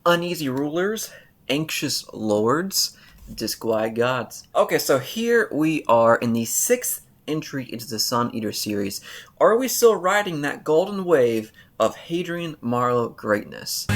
Uneasy rulers, anxious lords, disquiet gods. Okay, so here we are in the 6th entry into the Sun Eater series. Are we still riding that golden wave of Hadrian Marlowe greatness?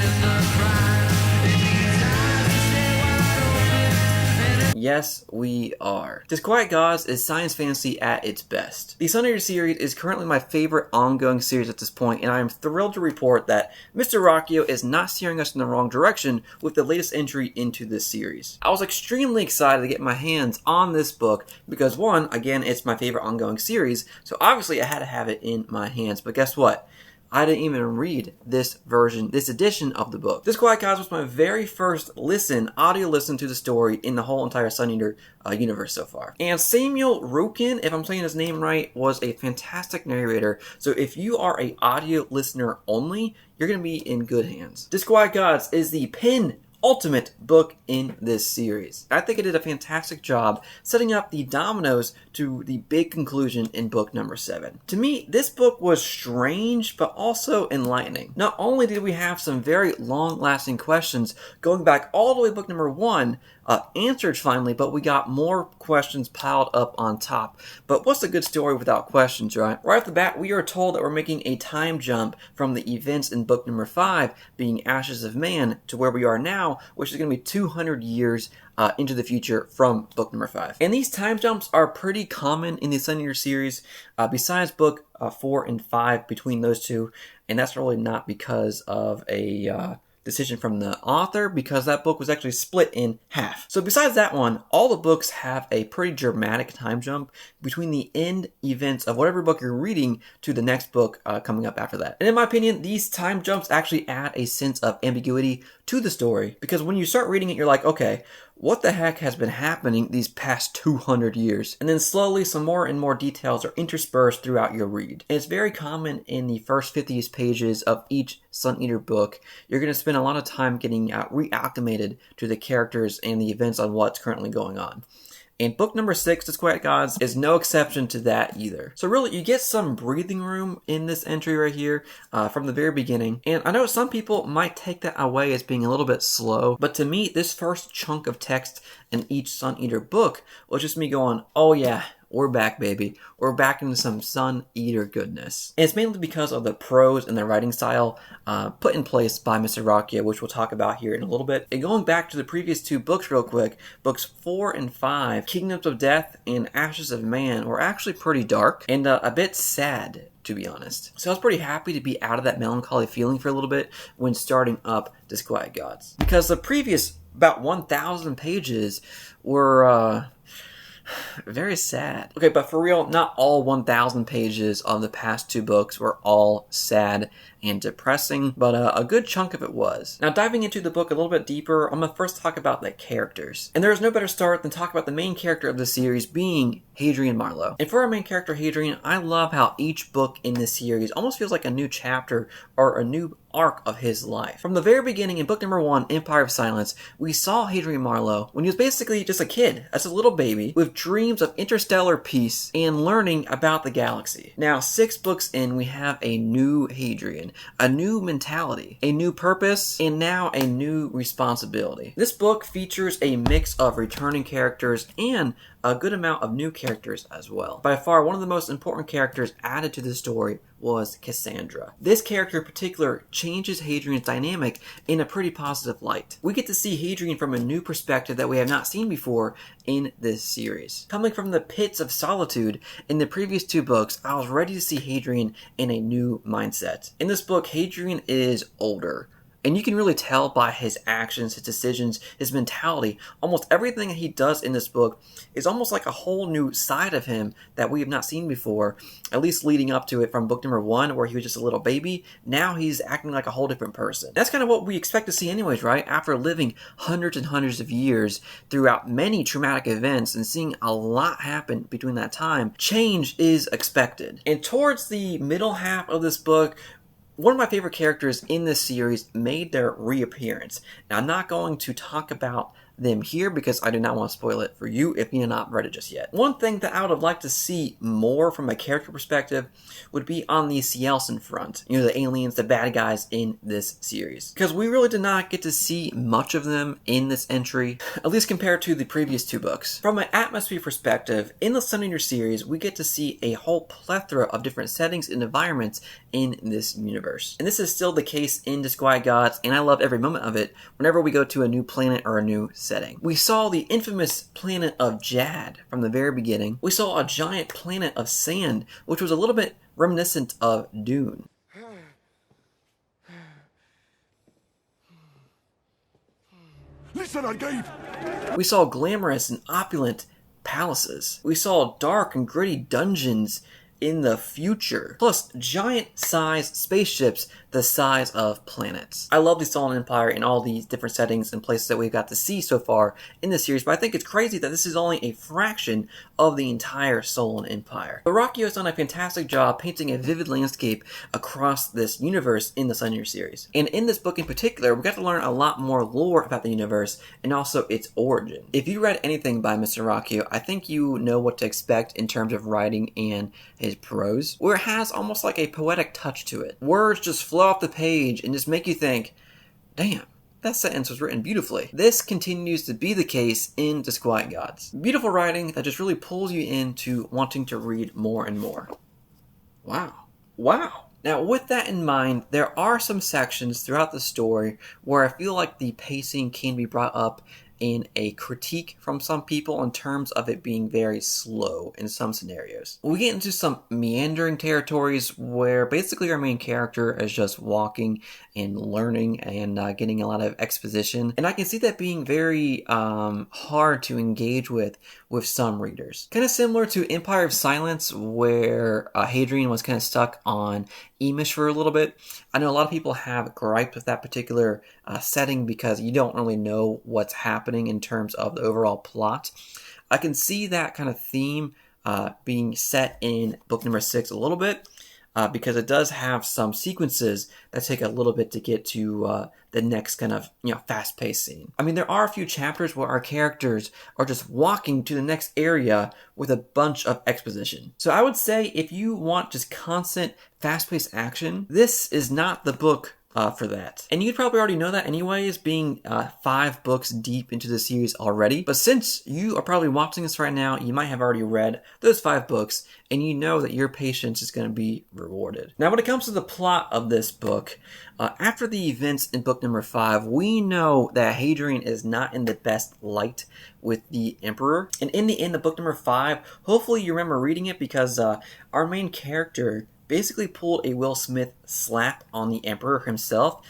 Yes, we are. Disquiet Gods is science fantasy at its best. The Sun Eater series is currently my favorite ongoing series at this point, and I am thrilled to report that Mr. Ruocchio is not steering us in the wrong direction with the latest entry into this series. I was extremely excited to get my hands on this book because, one, again, it's my favorite ongoing series, so obviously I had to have it in my hands, but guess what? I didn't even read this edition of the book. Disquiet Gods was my very first audio listen to the story in the whole entire Sun Eater universe so far. And Samuel Ruocchio, if I'm saying his name right, was a fantastic narrator. So if you are an audio listener only, you're going to be in good hands. Disquiet Gods is the ultimate book in this series. I think it did a fantastic job setting up the dominoes to the big conclusion in book number 7. To me, this book was strange, but also enlightening. Not only did we have some very long-lasting questions going back all the way to book number 1, answered finally, but we got more questions piled up on top. But what's a good story without questions, right? Right off the bat, we are told that we're making a time jump from the events in book number 5, being Ashes of Man, to where we are now, which is going to be 200 years into the future from book number 5. And these time jumps are pretty common in the Sun Eater series, besides book 4 and 5 between those two, and that's really not because of a decision from the author, because that book was actually split in half. So besides that one, all the books have a pretty dramatic time jump between the end events of whatever book you're reading to the next book coming up after that. And in my opinion, these time jumps actually add a sense of ambiguity to the story, because when you start reading it, you're like, okay, what the heck has been happening these past 200 years? And then slowly some more and more details are interspersed throughout your read. And it's very common in the first 50 pages of each Sun Eater book. You're going to spend a lot of time getting reacclimated to the characters and the events on what's currently going on. And book number 6, Disquiet Gods, is no exception to that either. So really, you get some breathing room in this entry right here from the very beginning. And I know some people might take that away as being a little bit slow, but to me, this first chunk of text in each Sun Eater book was just me going, oh yeah, we're back, baby. We're back into some Sun Eater goodness. And it's mainly because of the prose and the writing style put in place by Mr. Ruocchio, which we'll talk about here in a little bit. And going back to the previous 2 books real quick, books 4 and 5, Kingdoms of Death and Ashes of Man, were actually pretty dark and a bit sad, to be honest. So I was pretty happy to be out of that melancholy feeling for a little bit when starting up Disquiet Gods. Because the previous about 1,000 pages were very sad. Okay, but for real, not all 1,000 pages of the past 2 books were all sad and depressing, but a good chunk of it was. Now, diving into the book a little bit deeper, I'm going to first talk about the characters. And there is no better start than talk about the main character of the series being Hadrian Marlowe. And for our main character, Hadrian, I love how each book in this series almost feels like a new chapter or a new arc of his life. From the very beginning in book number 1, Empire of Silence, we saw Hadrian Marlowe when he was basically just a kid, as a little baby, with dreams of interstellar peace and learning about the galaxy. Now, 6 books in, we have a new Hadrian, a new mentality, a new purpose, and now a new responsibility. This book features a mix of returning characters and a good amount of new characters as well. By far, one of the most important characters added to the story was Cassandra. This character in particular changes Hadrian's dynamic in a pretty positive light. We get to see Hadrian from a new perspective that we have not seen before in this series. Coming from the pits of solitude in the previous 2 books, I was ready to see Hadrian in a new mindset. In this book, Hadrian is older. And you can really tell by his actions, his decisions, his mentality. Almost everything that he does in this book is almost like a whole new side of him that we have not seen before, at least leading up to it from book number 1, where he was just a little baby. Now he's acting like a whole different person. That's kind of what we expect to see anyways, right? After living hundreds and hundreds of years throughout many traumatic events and seeing a lot happen between that time, change is expected. And towards the middle half of this book, one of my favorite characters in this series made their reappearance. Now, I'm not going to talk about them here because I do not want to spoil it for you if you have not read it just yet. One thing that I would have liked to see more from a character perspective would be on the Cielson front. You know, the aliens, the bad guys in this series. Because we really did not get to see much of them in this entry, at least compared to the previous two books. From an atmosphere perspective, in the Sun Eater series, we get to see a whole plethora of different settings and environments in this universe. And this is still the case in Disquiet Gods, and I love every moment of it whenever we go to a new planet or a new setting. We saw the infamous planet of Jad from the very beginning. We saw a giant planet of sand, which was a little bit reminiscent of Dune. Listen, Gabe! We saw glamorous and opulent palaces. We saw dark and gritty dungeons in the future, plus giant-sized spaceships the size of planets. I love the Stolen Empire in all these different settings and places that we've got to see so far in this series, but I think it's crazy that this is only a fraction of the entire Stolen Empire. But Ruocchio has done a fantastic job painting a vivid landscape across this universe in the Sun Eater series. And in this book in particular, we got to learn a lot more lore about the universe and also its origin. If you read anything by Mr. Ruocchio, I think you know what to expect in terms of writing and his prose, where it has almost like a poetic touch to it. Words just flow off the page and just make you think, damn, that sentence was written beautifully. This continues to be the case in Disquiet Gods. Beautiful writing that just really pulls you into wanting to read more and more. Wow. Wow. Now, with that in mind, there are some sections throughout the story where I feel like the pacing can be brought up in a critique from some people in terms of it being very slow in some scenarios. We get into some meandering territories where basically our main character is just walking and learning and getting a lot of exposition, and I can see that being very hard to engage with some readers. Kind of similar to Empire of Silence, where Hadrian was kind of stuck on Emish for a little bit. I know a lot of people have griped with that particular setting because you don't really know what's happening in terms of the overall plot. I can see that kind of theme being set in book number 6 a little bit, because it does have some sequences that take a little bit to get to the next kind of, fast-paced scene. I mean, there are a few chapters where our characters are just walking to the next area with a bunch of exposition. So I would say if you want just constant, fast-paced action, this is not the book for that. And you'd probably already know that anyways, being 5 books deep into the series already. But since you are probably watching this right now, you might have already read those 5 books, and you know that your patience is going to be rewarded. Now, when it comes to the plot of this book, after the events in book number 5, we know that Hadrian is not in the best light with the Emperor. And in the end of book number 5, hopefully you remember reading it, because our main character basically pulled a Will Smith slap on the Emperor himself.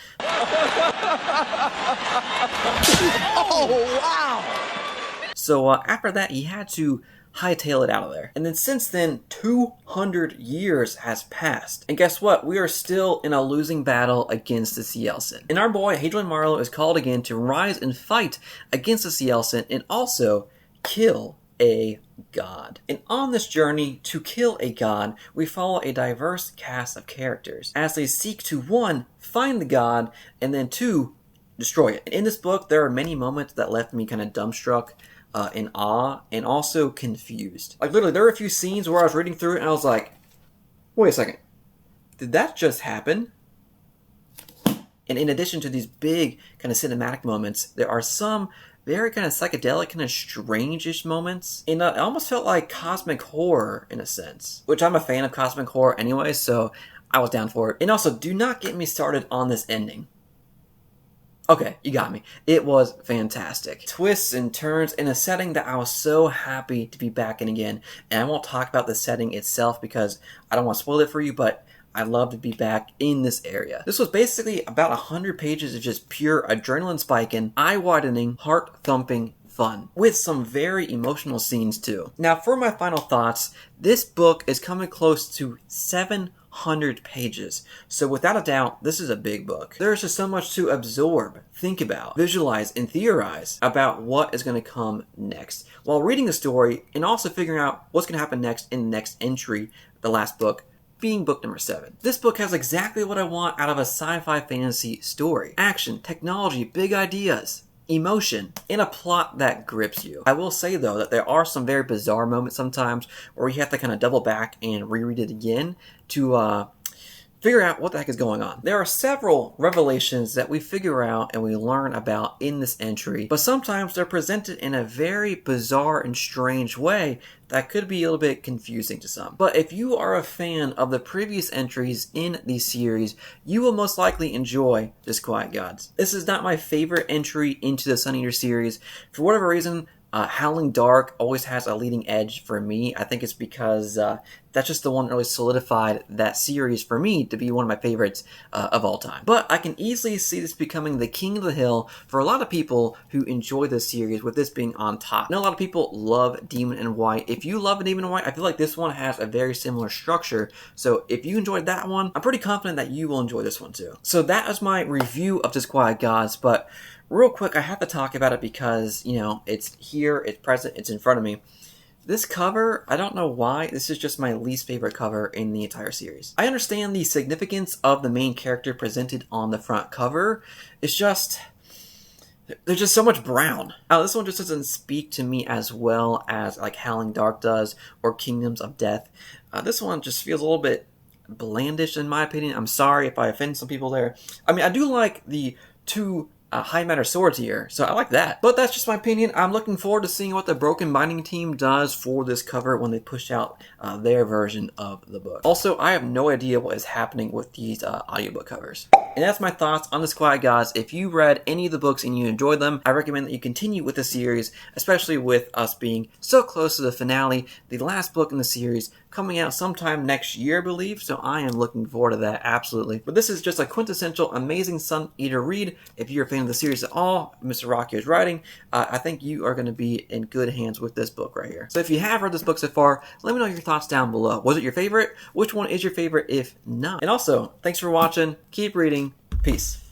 Oh, wow! So after that, he had to hightail it out of there. And then since then, 200 years has passed. And guess what? We are still in a losing battle against the Cielson. And our boy, Hadrian Marlowe, is called again to rise and fight against the Cielson and also kill a god. And on this journey to kill a god, we follow a diverse cast of characters as they seek to 1, find the god, and then 2, destroy it. In this book, there are many moments that left me kind of dumbstruck, in awe, and also confused. Like literally, there were a few scenes where I was reading through it and I was like, wait a second, did that just happen? And in addition to these big kind of cinematic moments, there are some very kind of psychedelic, kind of strange-ish moments. And it almost felt like cosmic horror in a sense, which I'm a fan of cosmic horror anyway, so I was down for it. And also, do not get me started on this ending. Okay, you got me. It was fantastic. Twists and turns in a setting that I was so happy to be back in again. And I won't talk about the setting itself because I don't want to spoil it for you, but I'd love to be back in this area. This was basically about 100 pages of just pure adrenaline spiking, eye-widening, heart-thumping fun, with some very emotional scenes too. Now for my final thoughts, this book is coming close to 700 pages. So without a doubt, this is a big book. There's just so much to absorb, think about, visualize, and theorize about what is going to come next while reading the story and also figuring out what's going to happen next in the next entry, the last book, being book number 7. This book has exactly what I want out of a sci-fi fantasy story. Action, technology, big ideas. emotion in a plot that grips you. I will say though that there are some very bizarre moments sometimes where you have to kind of double back and reread it again to figure out what the heck is going on. There are several revelations that we figure out and we learn about in this entry, but sometimes they're presented in a very bizarre and strange way that could be a little bit confusing to some. But if you are a fan of the previous entries in the series, you will most likely enjoy Disquiet Gods. This is not my favorite entry into the Sun Eater series. For whatever reason, Howling Dark always has a leading edge for me. I think it's because that's just the one that really solidified that series for me to be one of my favorites of all time. But I can easily see this becoming the king of the hill for a lot of people who enjoy this series, with this being on top. I know a lot of people love Demon in White. If you love Demon in White, I feel like this one has a very similar structure. So if you enjoyed that one, I'm pretty confident that you will enjoy this one too. So that is my review of Disquiet Gods, but real quick, I have to talk about it because, you know, it's here, it's present, it's in front of me. This cover, I don't know why, this is just my least favorite cover in the entire series. I understand the significance of the main character presented on the front cover. It's just, there's just so much brown. This one just doesn't speak to me as well as like Howling Dark does or Kingdoms of Death. This one just feels a little bit blandish in my opinion. I'm sorry if I offend some people there. I mean, I do like the two high matter swords here, so I like that. But that's just my opinion. I'm looking forward to seeing what the Broken Binding team does for this cover when they push out their version of the book. Also, I have no idea what is happening with these audiobook covers. And that's my thoughts on Disquiet Gods. If you read any of the books and you enjoyed them, I recommend that you continue with the series, especially with us being so close to the finale, the last book in the series, coming out sometime next year, I believe, so I am looking forward to that, absolutely. But this is just a quintessential, amazing Sun Eater read. If you're a fan of the series at all, Mr. Ruocchio's writing, I think you are going to be in good hands with this book right here. So if you have read this book so far, let me know your thoughts down below. Was it your favorite? Which one is your favorite if not? And also, thanks for watching. Keep reading. Peace.